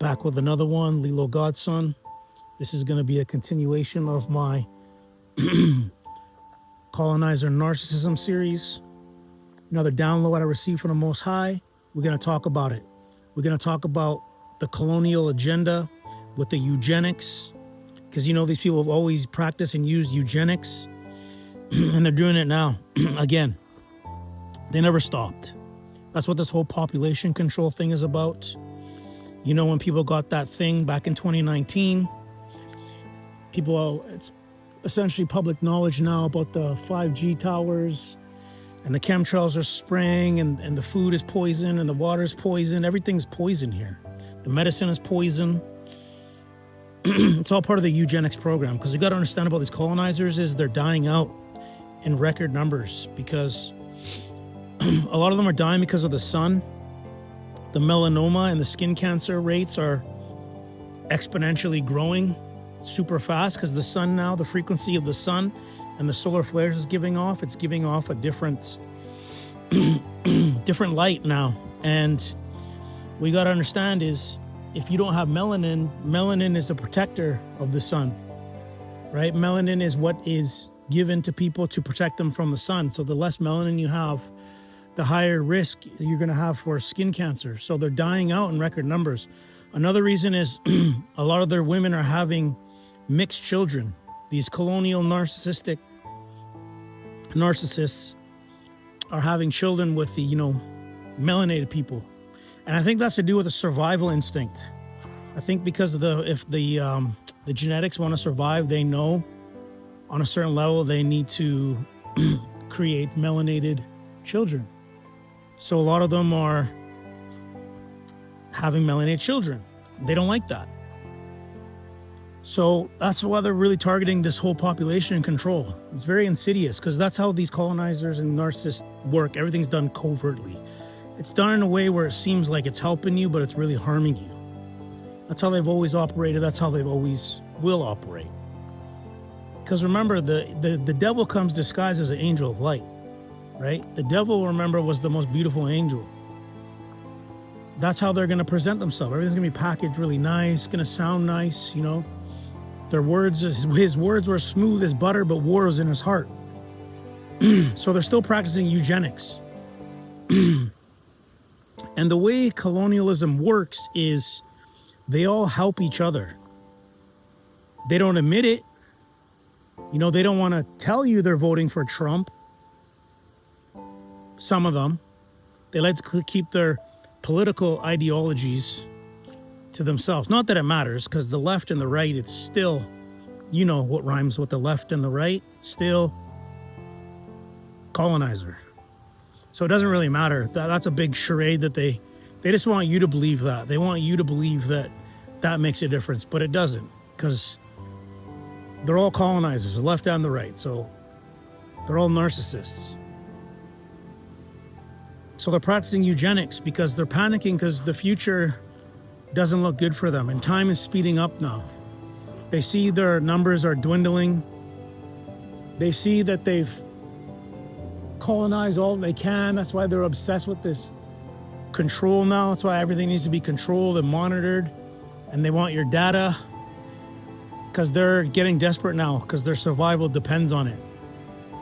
Back with another one, Lilo Godson. This is going to be a continuation of my colonizer narcissism series. Another download I received from the Most High. We're going to talk about it. We're going to talk about the colonial agenda with the eugenics, because you know these people have always practiced and used eugenics, and they're doing it now again. They never stopped. That's what this whole population control thing is about. You know, when people got that thing back in 2019, it's essentially public knowledge now about the 5G towers, and the chemtrails are spraying, and the food is poison, and the water is poison. Everything's poison here. The medicine is poison. It's all part of the eugenics program, because you got to understand about these colonizers is they're dying out in record numbers, because a lot of them are dying because of the sun. The melanoma and the skin cancer rates are exponentially growing super fast because the sun now, the frequency of the sun and the solar flares is giving off. It's giving off a different light now. And what you got to understand is if you don't have melanin is the protector of the sun, right? Melanin is what is given to people to protect them from the sun. So the less melanin you have, the higher risk you're going to have for skin cancer. So they're dying out in record numbers. Another reason is a lot of their women are having mixed children. These colonial narcissists are having children with the, melanated people. And I think that's to do with a survival instinct. I think because of if the genetics want to survive, they know on a certain level they need to create melanated children. So a lot of them are having melanated children. They don't like that. So that's why they're really targeting this whole population control. It's very insidious, because that's how these colonizers and narcissists work. Everything's done covertly. It's done in a way where it seems like it's helping you, but it's really harming you. That's how they've always operated. That's how they've always will operate. Because remember, the devil comes disguised as an angel of light. Right? The devil, remember, was the most beautiful angel. That's how they're going to present themselves. Everything's going to be packaged really nice, going to sound nice, Their words, his words were smooth as butter, but war was in his heart. So they're still practicing eugenics. And the way colonialism works is they all help each other. They don't admit it. They don't want to tell you they're voting for Trump. Some of them, they like to keep their political ideologies to themselves. Not that it matters, because the left and the right, it's still, what rhymes with the left and the right, still colonizer. So it doesn't really matter. That's a big charade that they just want you to believe that. They want you to believe that makes a difference, but it doesn't, because they're all colonizers, the left and the right. So they're all narcissists. So they're practicing eugenics because they're panicking, because the future doesn't look good for them. And time is speeding up now. They see their numbers are dwindling. They see that they've colonized all they can. That's why they're obsessed with this control now. That's why everything needs to be controlled and monitored. And they want your data, because they're getting desperate now, because their survival depends on it.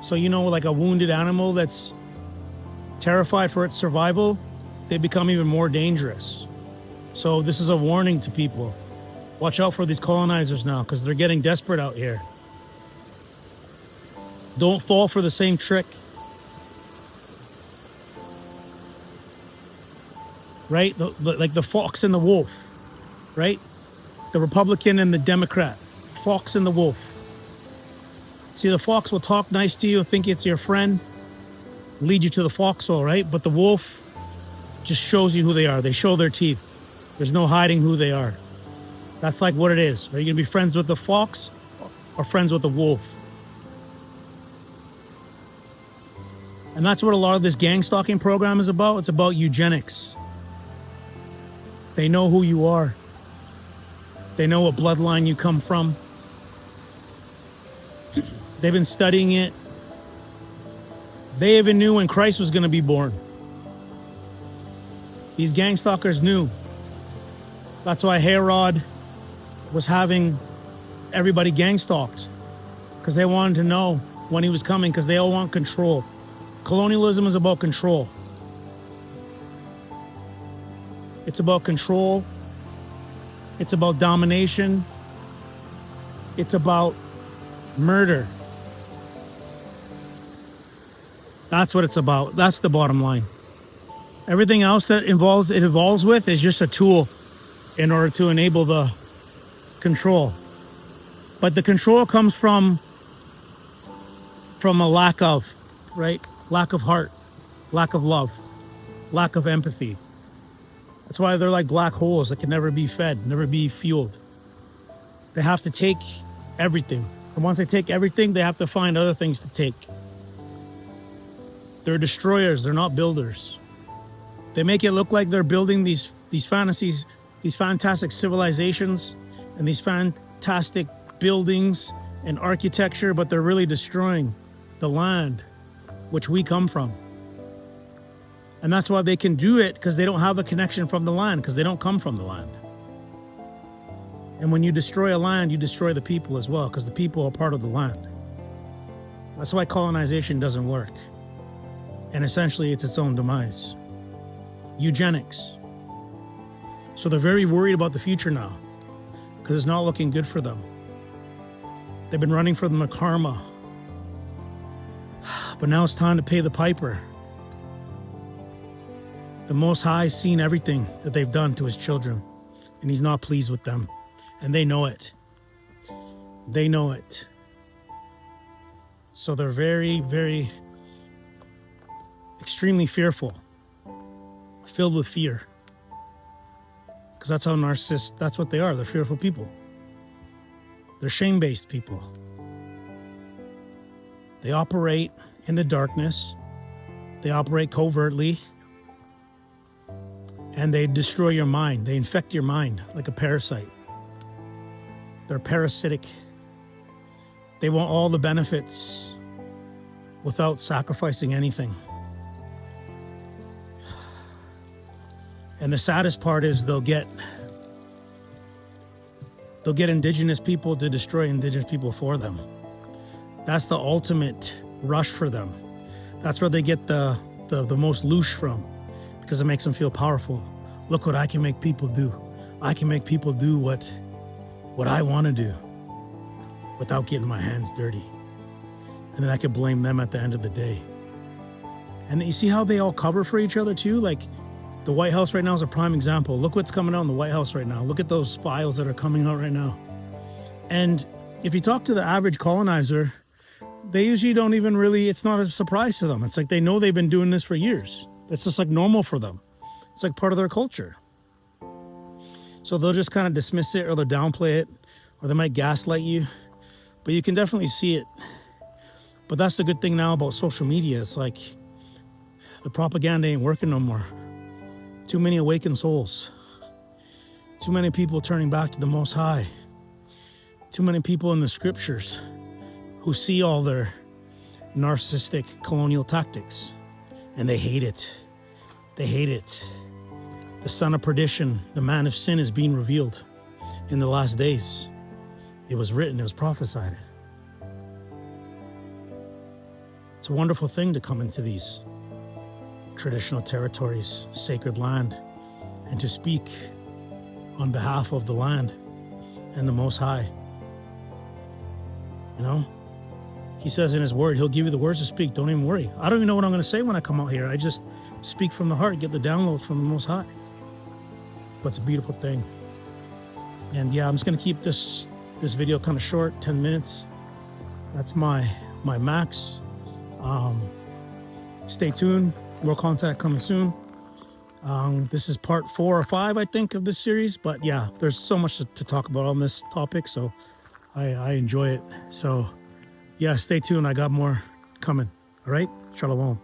So, like a wounded animal that's terrified for its survival, they become even more dangerous. So this is a warning to people. Watch out for these colonizers now, because they're getting desperate out here. Don't fall for the same trick. Right? Like the fox and the wolf. Right? The Republican and the Democrat. Fox and the wolf. See, the fox will talk nice to you, think it's your friend, lead you to the foxhole, right? But the wolf just shows you who they are. They show their teeth. There's no hiding who they are. That's like what it is. Are you going to be friends with the fox or friends with the wolf? And that's what a lot of this gang stalking program is about. It's about eugenics. They know who you are. They know what bloodline you come from. They've been studying it. They even knew when Christ was going to be born. These gang stalkers knew. That's why Herod was having everybody gang stalked, because they wanted to know when he was coming, because they all want control. Colonialism is about control. It's about control. It's about domination. It's about murder. That's what it's about. That's the bottom line. Everything else that it evolves with is just a tool in order to enable the control. But the control comes from a lack of, right? Lack of heart, lack of love, lack of empathy. That's why they're like black holes that can never be fed, never be fueled. They have to take everything. And once they take everything, they have to find other things to take. They're destroyers, they're not builders. They make it look like they're building these fantasies, these fantastic civilizations and these fantastic buildings and architecture, but they're really destroying the land which we come from. And that's why they can do it, because they don't have a connection from the land, because they don't come from the land. And when you destroy a land, you destroy the people as well, because the people are part of the land. That's why colonization doesn't work. And essentially, it's its own demise. Eugenics. So they're very worried about the future now, because it's not looking good for them. They've been running from the karma. But now it's time to pay the piper. The Most High's seen everything that they've done to his children, and he's not pleased with them. And they know it. They know it. So they're very, very extremely fearful, filled with fear. Because that's how narcissists, that's what they are. They're fearful people. They're shame-based people. They operate in the darkness. They operate covertly. And they destroy your mind. They infect your mind like a parasite. They're parasitic. They want all the benefits without sacrificing anything. And the saddest part is they'll get indigenous people to destroy indigenous people for them. That's the ultimate rush for them. That's where they get the most loosh from, because it makes them feel powerful. Look what I can make people do. I can make people do what I want to do without getting my hands dirty. And then I could blame them at the end of the day. And you see how they all cover for each other too? Like the White House right now is a prime example. Look what's coming out in the White House right now. Look at those files that are coming out right now. And if you talk to the average colonizer, they usually don't even really, it's not a surprise to them. It's like they know they've been doing this for years. It's just like normal for them. It's like part of their culture. So they'll just kind of dismiss it, or they'll downplay it, or they might gaslight you. But you can definitely see it. But that's the good thing now about social media. It's like the propaganda ain't working no more. Too many awakened souls. Too many people turning back to the Most High. Too many people in the scriptures who see all their narcissistic colonial tactics. And they hate it. They hate it. The son of perdition, the man of sin, is being revealed in the last days. It was written, it was prophesied. It's a wonderful thing to come into these traditional territories, sacred land, and to speak on behalf of the land and the Most High. You know? He says in his word, he'll give you the words to speak. Don't even worry. I don't even know what I'm going to say when I come out here. I just speak from the heart, get the downloads from the Most High. But it's a beautiful thing. And yeah, I'm just going to keep this video kind of short, 10 minutes. That's my max. Stay tuned. More content coming soon. This is part 4 or 5, I think, of this series. But yeah, there's so much to talk about on this topic. So I enjoy it. So yeah, stay tuned. I got more coming. All right. Shalom.